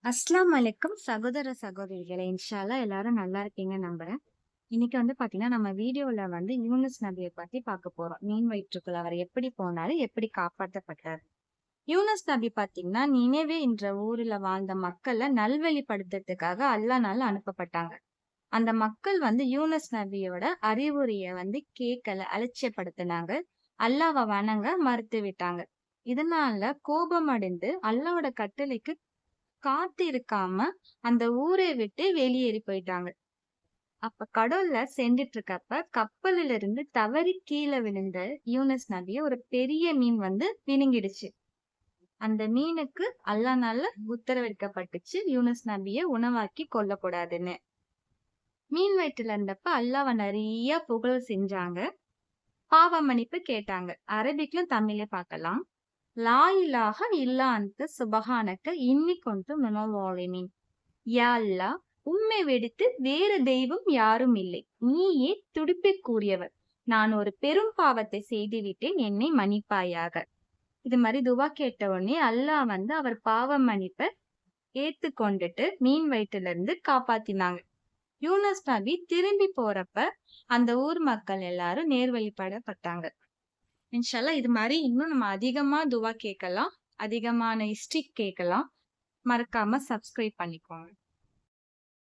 அஸ்லாம் வலைக்கும் சகோதர சகோதரிகளே, இன்ஷா அல்லாஹ் எல்லாரும் நல்லா இருக்கீங்கன்னு நம்புறேன். இன்னைக்கு பாத்தீங்கன்னா நம்ம வீடியோல யூனுஸ் நபியை பத்தி பார்க்க போறோம். மீன் வயிற்றுக்குள் அவர் எப்படி போனாரு, எப்படி காப்பாற்றப்பட்டார். யூனுஸ் நபி பாத்தீங்கன்னா நினைவே என்ற ஊர்ல வாழ்ந்த மக்களை நல்வழிப்படுத்துறதுக்காக அல்லாஹ்னால அனுப்பப்பட்டாங்க. அந்த மக்கள் யூனுஸ் நபியோட அறிவுரைய கேட்கல, அலட்சியப்படுத்தினாங்க. அல்லாஹ்வை வணங்க மறுத்து விட்டாங்க. இதனால கோபம் அடைந்து அல்லாஹ்வோட கட்டளைக்கு காத்திருக்காம அந்த ஊரை விட்டு வெளியேறி போயிட்டாங்க. அப்ப கடல்ல சென்றுட்டு இருக்கப்ப கப்பலில் இருந்து தவறி கீழே விழுந்த யூனுஸ் நபிய ஒரு பெரிய மீன் விழுங்கிடுச்சு. அந்த மீனுக்கு அல்லாஹ்னால உத்தரவிடப்பட்டுச்சு யூனுஸ் நபிய உணவாக்கி கொல்லக்கூடாதுன்னு. மீன் வயிற்றுல இருந்தப்ப அல்லாஹ்வை நிறைய புகழ் செஞ்சாங்க. பாவ மன்னிப்பு கேட்டாங்க. அரபிக்லயும் தமிழ்ல பார்க்கலாம். லா இலாஹ இல்லா அன்த சுபஹானக இன்னி குன்து மினல் ஸாலிமீன். யா அல்லாஹ், உம்மை விடுத்து வேறு தெய்வம் யாரும் இல்லை. நீயே துடிப்பிற்குரியவர். நான் ஒரு பெரும் பாவத்தை செய்துவிட்டேன், என்னை மன்னிப்பாயாக. இது மாதிரி துவா கேட்ட உடனே அல்லாஹ் அவர் பாவ மன்னிப்பை ஏத்துக்கொண்டுட்டு மீன் வயிற்றுல இருந்து காப்பாத்தினாங்க. யூனுஸ் நபி திரும்பி போறப்ப அந்த ஊர் மக்கள் எல்லாரும் நேர்வழிப்படப்பட்டாங்க. இன்ஷா அல்லாஹ் இது மாதிரி இன்னும் நம்ம அதிகமா துவா கேட்கலாம், அதிகமான ஹிஸ்டரி கேட்கலாம். மறக்காம சப்ஸ்கிரைப் பண்ணிக்கோங்க.